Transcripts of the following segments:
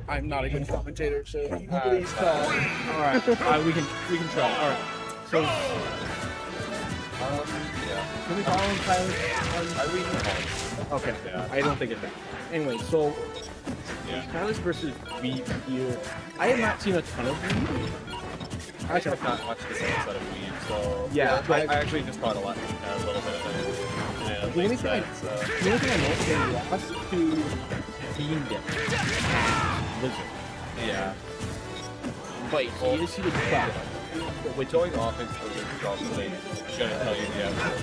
I'm not a good commentator, so please call. Alright, we can try. Alright. So can we call him Tyler? Okay. Yeah. I don't think it's that. Anyway, so Tyler's versus Weeb here. I have not seen a ton of Weeb. I have not watched this episode of Weeb, so I actually just caught a little bit of it. The only thing I know is they lost to Bean Dip. Yeah. But he is the top. With going offense for the probably gonna tell you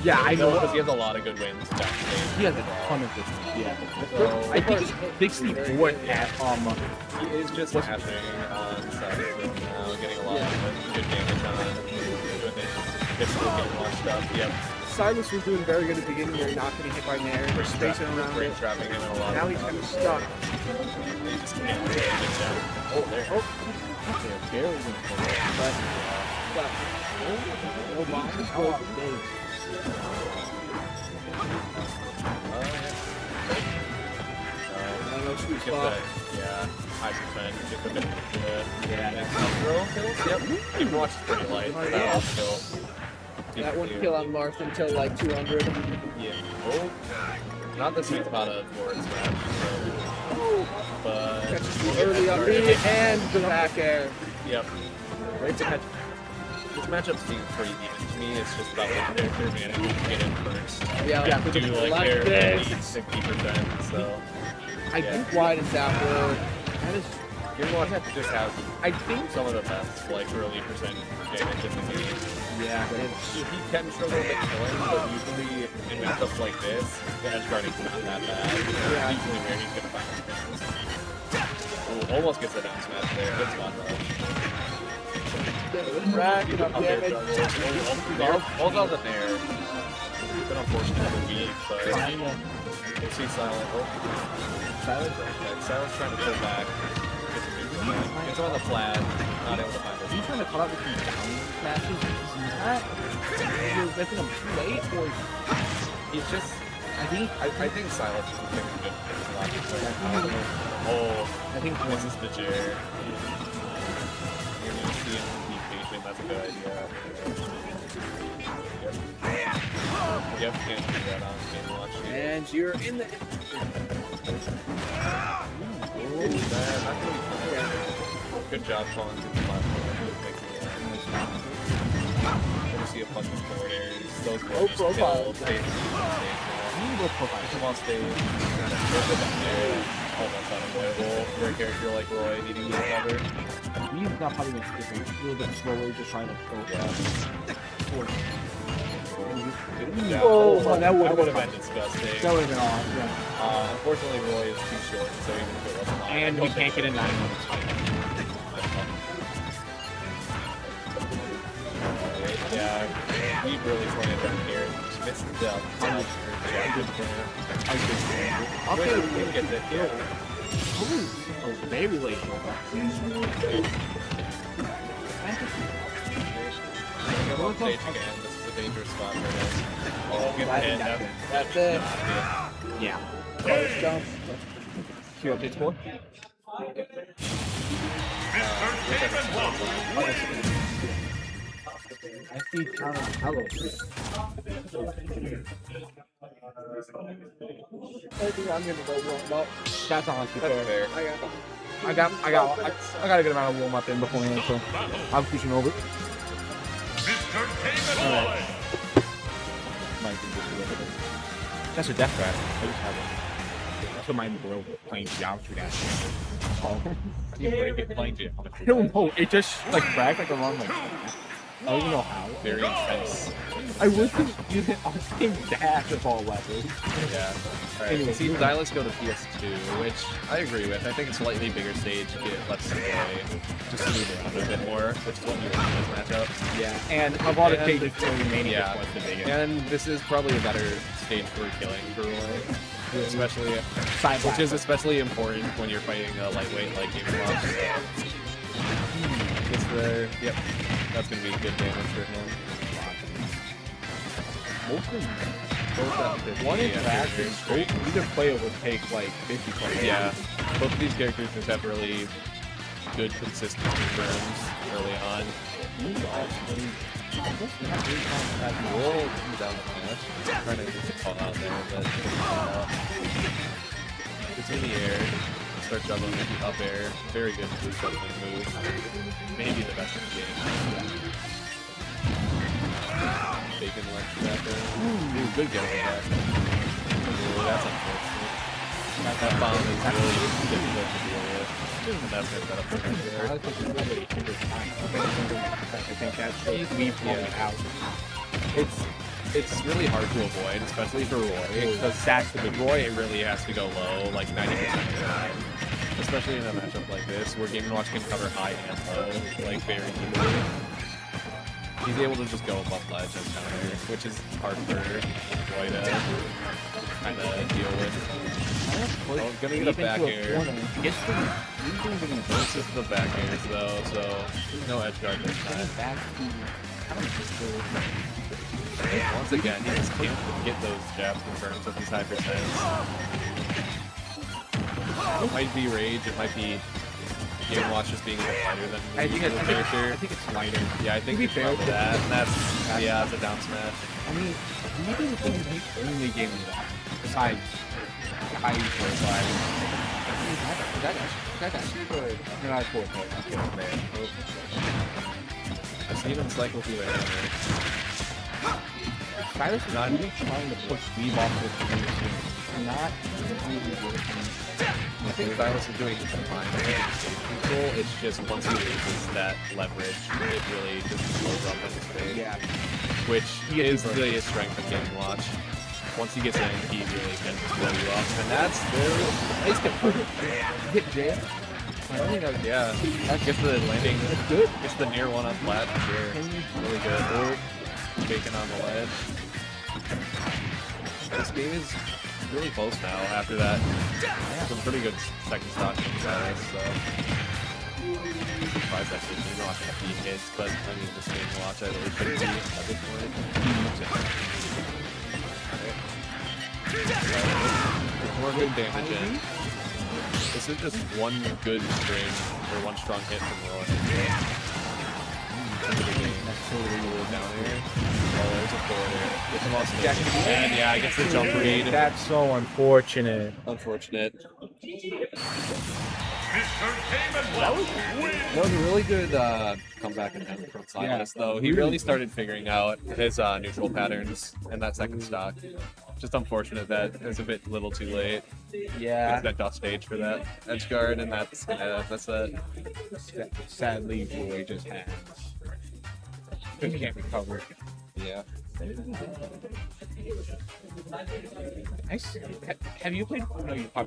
Yeah, I know because he has a lot of good wins backstage. He has a ton of good ones. Yeah. So, I think he's 64 at he is just hashing on side now, getting a lot of good damage on with it. Just getting a lot of stuff. Yep. Silas was doing very good at the beginning. They're not getting hit by Nair. They're spacing around it. Trapping him in a lot. Now he's kind of stuck. He just can't get it down. Oh, there. Oh, barely went for it. But no box is going for days. No sweet spot. Yeah, high percent. Just a bit throw kills. Yep. You can watch pretty light. That one kill on Marth until like 200. Yeah. Oh, not the sweet spot of Lord's match. But Catches you early on me and the back air. Yep. Right to catch. This matchup seems pretty even to me. It's just about which character managing to get in first. Yeah, Do like their lead 60%. So I think wide and downward. that is. Gearwatch just has, I think, some of the best like early percent damage in the game. Yeah, but He can struggle a bit killing, but usually in matchups like this, the edge guarding's not that bad. Yeah. Usually where he's gonna find his Ooh, almost gets a down smash there. Good spot though. Racking up damage. All out in there. It's been unfortunate for Weeb, but you see Silent. Oh. Silent's trying to pull back. Gets him on the flat, not able to find it. Are you trying to cut out the key down smashes? You're whipping him too late, or He's just. I think Silas is picking good hits a lot. Oh, I think this is the chair. You're gonna see him be patient. That's a good idea. Yep, can't do that on game watch. And you're in the. Good job calling to the platform. Gonna see a bunch of forward airs. Those Low profile. Come on stage. Almost unavoidable for a character like Roy needing to recover. he's not probably going to skip him. A little bit slower, just trying to go forward. Oh, that would have been disgusting. That would have been awesome. Yeah. Unfortunately, Roy is too short, so even if it wasn't on, And we can't get a 9 minutes fight. Yeah, he really pointed down here. She missed the jump. Okay, we can get it. Yeah. Oh, very late. Come on stage again. This is a dangerous spot for him. Oh, good hit. That's it. Yeah. Close jump. Q updates for? I see hello. I think I'm gonna go warm up. That's honestly That's fair. fair. I I got a good amount of warm up in beforehand, so I'm pushing over. Alright. That's a death trap. I just have it. That's what my bro playing geometry dash. Oh. You break it playing to I don't know. It just like cracked like around like. I don't even know how. very intense. I wish you hit on the same dash of all weapons. Yeah. Alright, Anyway, so see Xylus go to PS2, which I agree with. I think a slightly bigger stage lets them play just a bit more, which is what you want in this matchup. Yeah, and of all the And- stages for remaining, Yeah. was the biggest. And this is probably a better stage for killing for Roy. Especially, which is especially important when you're fighting a lightweight like Game Watch. It's there. Yep. That's gonna be good damage for him. Mostly both at 50. One and interaction, streak. either player would take like 50 points. Yeah, both of these characters just have really good consistency terms early on. Roll down the match. Trying to get the call out there, but it's in the air. Start juggling with the up air. Very good juggling move. Maybe the best in the game. Bacon left back there. Ooh, good getting back. Ooh, that's unfortunate. That bomb is really difficult to deal with. And that's going to set up the next air. I think that's the we've out. It's really hard to avoid, especially for Roy, because that's the Roy. It really has to go low, like 90% of the time. Especially in a matchup like this, where Game & Watch can cover high and low, like very easily. He's able to just go above ledge and counter, which is hard for Roy to kind of deal with. Oh, gonna get a back air. This is the back airs though, so no edge guard this time. Once again, he just can't get those jabs confirmed with these high percents. It might be rage, it might be Game & Watch just being a bit lighter than the character. I think it's lighter. Yeah, I think it's probably that, and that's a down smash. I mean, maybe the thing is only Game & Watch, besides high play sliding. That actually good. No, not 4 points. I've seen him cycle through the hammer. Silas is not really trying to push Weeb off the team. Not really working. I think Silas is doing just fine. I think it's stage control. It's just once he loses that leverage, it really just blows up in his face. Yeah. Which is really a strength of Game & Watch. Once he gets in, he really can blow you up. And that's very nice to put it. Hit Jay. I think that, yeah. That gets the landing. That's good. Gets the near one on flat for sure. Really good. Or bacon on the ledge. This game is really close now after that. Some pretty good second stock from Silas, so. Surprised actually Game & Watch got beat hits, but I mean, this Game & Watch I really shouldn't be at this point. More good damage in. This is just one good string, or one strong hit from Roy. That's totally rolled down here. Oh, there's a forward. Gets him off stage. And yeah, I guess the jump read. That's so unfortunate. Unfortunate. That was That was a really good comeback attempt from Silas, though. He really started figuring out his neutral patterns in that second stock. Just unfortunate that it's a bit little too late. Yeah. It's that dust stage for that edge guard, and that's that. Sadly, Roy just has. Just can't recover. Yeah. Nice. Have you played? No, you probably